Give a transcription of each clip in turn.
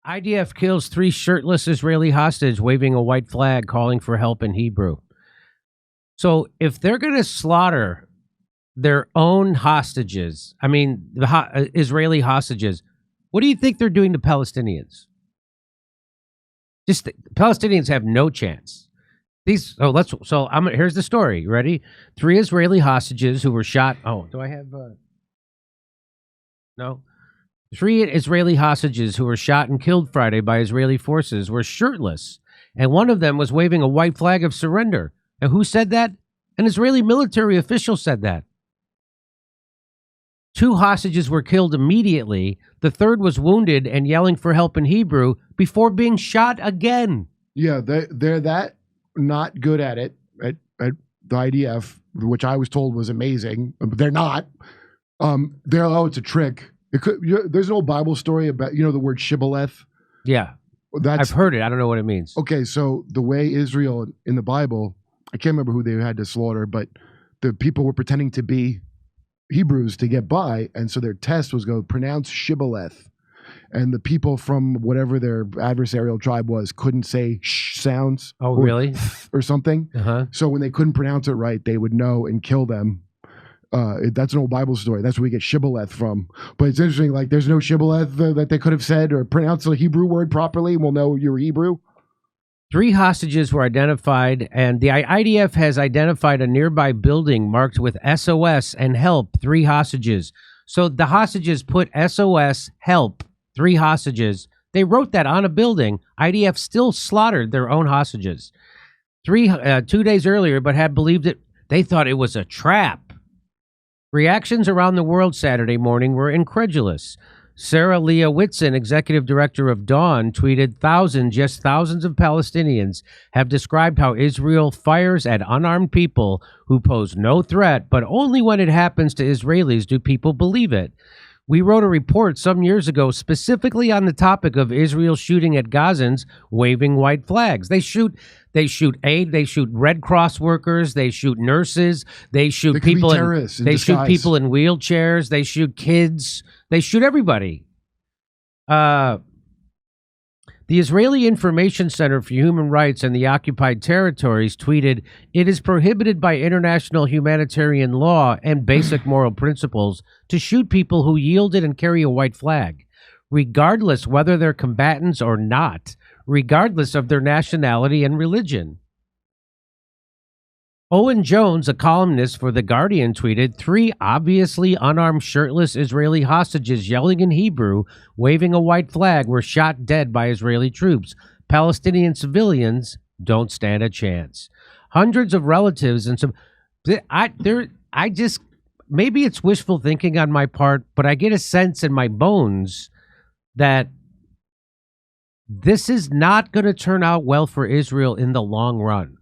IDF kills 3 shirtless Israeli hostage waving a white flag calling for help in Hebrew. So if they're going to slaughter their own hostages, I mean, the Israeli hostages, what do you think they're doing to Palestinians? Palestinians have no chance. Here's the story. You ready? 3 Israeli hostages who were shot. Oh, do I have no? 3 Israeli hostages who were shot and killed Friday by Israeli forces were shirtless, and one of them was waving a white flag of surrender. And who said that? An Israeli military official said that. 2 hostages were killed immediately. The third was wounded and yelling for help in Hebrew before being shot again. Yeah, they're that not good at it at the IDF, which I was told was amazing. They're not. It's a trick. There's an old Bible story about, the word shibboleth. Yeah, I've heard it. I don't know what it means. Okay, so the way Israel in the Bible, I can't remember who they had to slaughter, but the people were pretending to be Hebrews to get by, and so their test was go pronounce shibboleth, and the people from whatever their adversarial tribe was couldn't say sh sounds. Oh, really? Or something. So when they couldn't pronounce it right, they would know and kill them. That's an old Bible story. That's where we get shibboleth from. But it's interesting, like there's no shibboleth that they could have said or pronounced the Hebrew word properly. We'll know you're Hebrew. 3 hostages were identified, and the IDF has identified a nearby building marked with SOS and help 3 hostages. So the hostages put SOS, help, 3 hostages. They wrote that on a building. IDF still slaughtered their own hostages. 2 days earlier, but had believed it. They thought it was a trap. Reactions around the world Saturday morning were incredulous. Sarah Leah Whitson, executive director of Dawn, tweeted, thousands of Palestinians have described how Israel fires at unarmed people who pose no threat, but only when it happens to Israelis do people believe it. We wrote a report some years ago specifically on the topic of Israel shooting at Gazans waving white flags. They shoot aid, they shoot Red Cross workers, they shoot nurses, they shoot people in wheelchairs, they shoot kids, they shoot everybody. The Israeli Information Center for Human Rights in the occupied territories tweeted, "It is prohibited by international humanitarian law and basic moral principles to shoot people who yielded and carry a white flag, regardless whether they're combatants or not, regardless of their nationality and religion." Owen Jones, a columnist for The Guardian, tweeted, 3 obviously unarmed shirtless Israeli hostages yelling in Hebrew, waving a white flag, were shot dead by Israeli troops. Palestinian civilians don't stand a chance. Hundreds of relatives and maybe it's wishful thinking on my part, but I get a sense in my bones that this is not going to turn out well for Israel in the long run.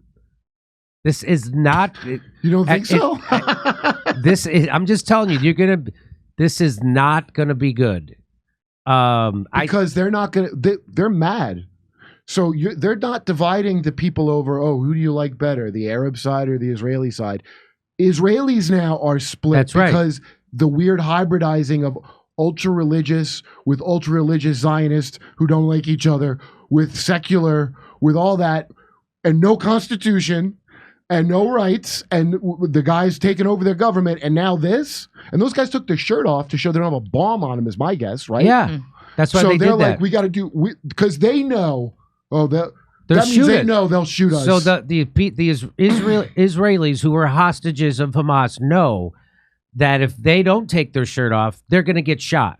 This is not. You don't think so? I'm just telling you, this is not gonna be good. Because they're not gonna. They're mad. So they're not dividing the people over. Oh, who do you like better, the Arab side or the Israeli side? Israelis now are split. That's right. Because the weird hybridizing of ultra religious with ultra religious Zionists who don't like each other, with secular, with all that, and no constitution. And no rights, and the guys taking over their government, and now this, and those guys took their shirt off to show they don't have a bomb on them, is my guess, right? Yeah, that's why so they did they're that. like, we got to do, because they know. Oh, that They'll means they know they'll shoot us. So the Israelis who are hostages of Hamas know that if they don't take their shirt off, they're going to get shot.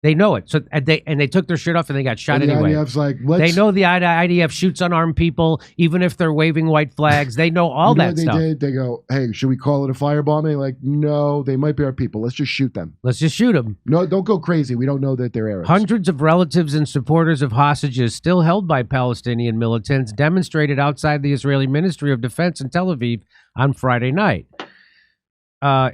They know it. So they took their shirt off and they got shot anyway. IDF's like, they know the IDF shoots unarmed people, even if they're waving white flags. They know all that stuff. They go, hey, should we call it a firebombing? Like, no, they might be our people. Let's just shoot them. Let's just shoot them. No, don't go crazy. We don't know that they're Arabs. Hundreds of relatives and supporters of hostages still held by Palestinian militants demonstrated outside the Israeli Ministry of Defense in Tel Aviv on Friday night.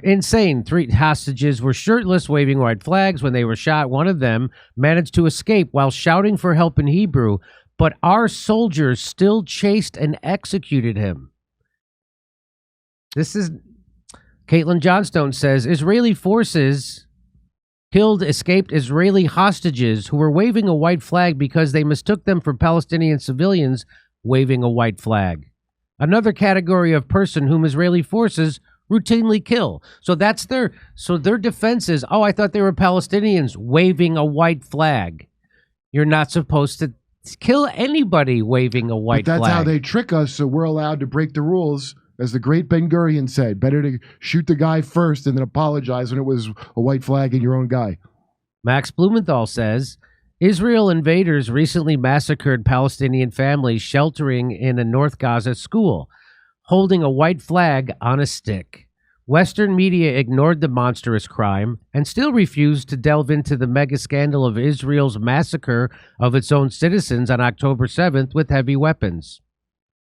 Insane. 3 hostages were shirtless, waving white flags when they were shot. One of them managed to escape while shouting for help in Hebrew, but our soldiers still chased and executed him. This is Caitlin Johnstone says Israeli forces killed escaped Israeli hostages who were waving a white flag because they mistook them for Palestinian civilians waving a white flag. Another category of person whom Israeli forces routinely kill. So their defense is, oh, I thought they were Palestinians waving a white flag. You're not supposed to kill anybody waving a white flag. But that's how they trick us, so we're allowed to break the rules. As the great Ben Gurion said, better to shoot the guy first and then apologize when it was a white flag and your own guy. Max Blumenthal says, Israel invaders recently massacred Palestinian families sheltering in a North Gaza school, holding a white flag on a stick. Western media ignored the monstrous crime and still refused to delve into the mega scandal of Israel's massacre of its own citizens on October 7th with heavy weapons.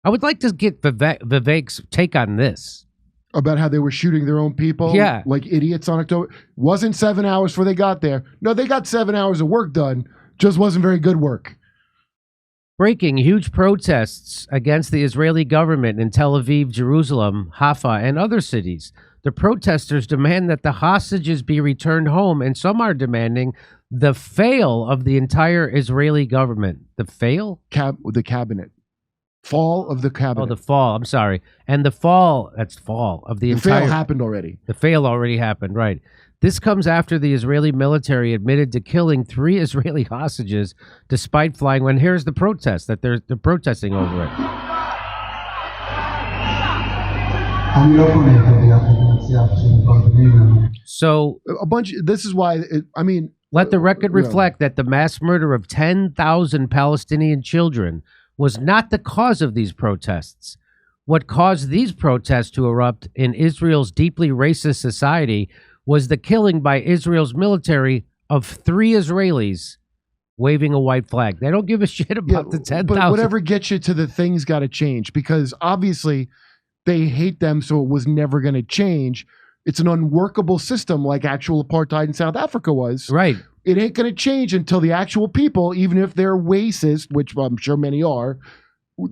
I would like to get Vivek's take on this. About how they were shooting their own people like idiots on October. Wasn't 7 hours before they got there. No, they got 7 hours of work done. Just wasn't very good work. Breaking huge protests against the Israeli government in Tel Aviv, Jerusalem, Haifa, and other cities. The protesters demand that the hostages be returned home, and some are demanding the fail of the entire Israeli government. The fail? The cabinet. Fall of the cabinet. Oh, the fall. I'm sorry. And the fall, that's fall of the entire... The fail happened already. The fail already happened, right. This comes after the Israeli military admitted to killing 3 Israeli hostages despite flying when here's the protest, that they're protesting over it. So... This is why, let the record reflect that the mass murder of 10,000 Palestinian children was not the cause of these protests. What caused these protests to erupt in Israel's deeply racist society was the killing by Israel's military of 3 Israelis waving a white flag. They don't give a shit about the 10,000. But whatever gets you to the thing's got to change, because obviously they hate them, so it was never going to change. It's an unworkable system like actual apartheid in South Africa was. Right. It ain't going to change until the actual people, even if they're racist, which I'm sure many are,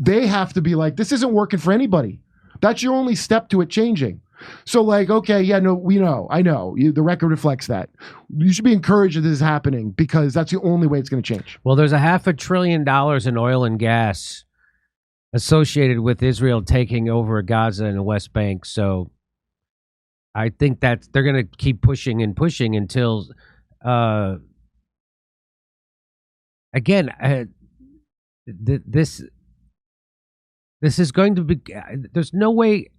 they have to be like, this isn't working for anybody. That's your only step to it changing. So like, okay, yeah, no, I know. The record reflects that. You should be encouraged that this is happening because that's the only way it's going to change. Well, there's $500 billion in oil and gas associated with Israel taking over Gaza and the West Bank. So I think that they're going to keep pushing and pushing until... this is going to be. There's no way.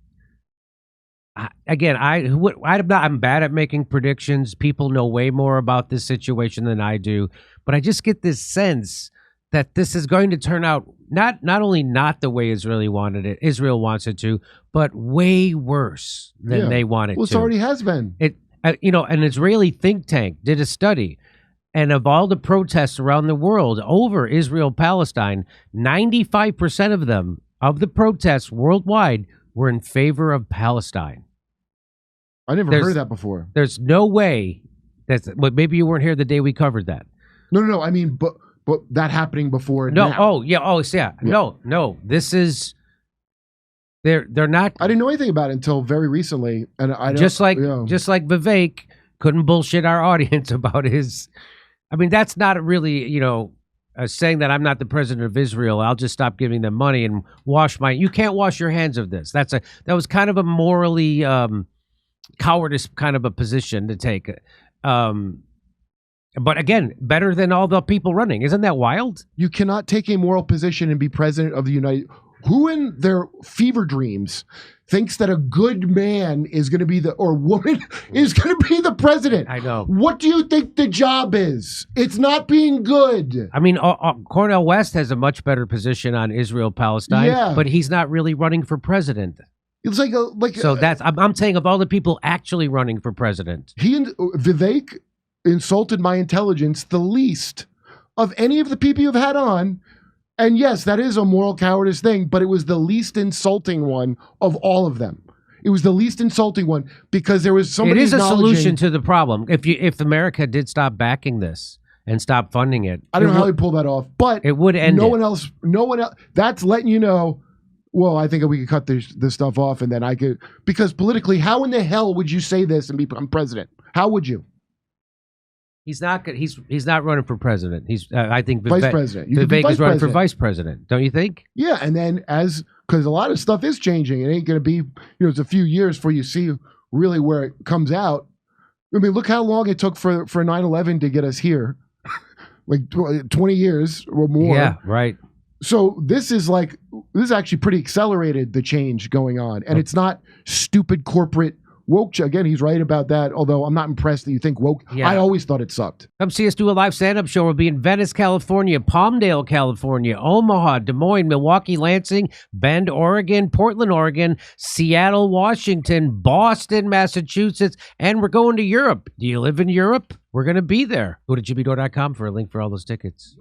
I'm bad at making predictions. People know way more about this situation than I do, but I just get this sense that this is going to turn out not only not the way Israel wants it to, but way worse than they want it to. Well, it already has been. An Israeli think tank did a study, and of all the protests around the world over Israel-Palestine, 95% of the protests worldwide were in favor of Palestine. I never heard that before. There's no way but maybe you weren't here the day we covered that. No. I mean, but that happening before. No. Now. Oh, yeah. Oh, yeah. No. This is. They're not. I didn't know anything about it until very recently, and I just like Vivek couldn't bullshit our audience about his. I mean, that's not really saying that I'm not the president of Israel. I'll just stop giving them money and wash my. You can't wash your hands of this. That was kind of a morally cowardice kind of a position to take. But again, better than all the people running. Isn't that wild? You cannot take a moral position and be president of the United. Who in their fever dreams thinks that a good man is going to be or woman is going to be the president? I know. What do you think the job is? It's not being good. I mean, Cornel West has a much better position on Israel-Palestine, but he's not really running for president. It's I'm saying of all the people actually running for president. He and Vivek insulted my intelligence the least of any of the people you've had on. And yes, that is a moral cowardice thing, but it was the least insulting one of all of them. It was the least insulting one because there was somebody. It is a solution to the problem. If America did stop backing this and stop funding it, I don't know how we pull that off, but it would end. No one else. That's letting you know. Well, I think we could cut this stuff off, and then I could, because politically, how in the hell would you say this and become president? How would you? He's not good. He's not running for president. He's I think Vice president. You could be Vivek is running for president. vice president. Don't you think? Yeah, and then because a lot of stuff is changing, it ain't going to be, it's a few years before you see really where it comes out. I mean, look how long it took for 9/11 to get us here, like 20 years or more. Yeah, right. So this is actually pretty accelerated, the change going on, and it's not stupid corporate woke. Again, he's right about that. Although I'm not impressed that you think woke. Yeah. I always thought it sucked. Come see us do a live stand-up show. We'll be in Venice, California, Palmdale, California, Omaha, Des Moines, Milwaukee, Lansing, Bend, Oregon, Portland, Oregon, Seattle, Washington, Boston, Massachusetts, and we're going to Europe. Do you live in Europe? We're going to be there. Go to jimmydore.com for a link for all those tickets.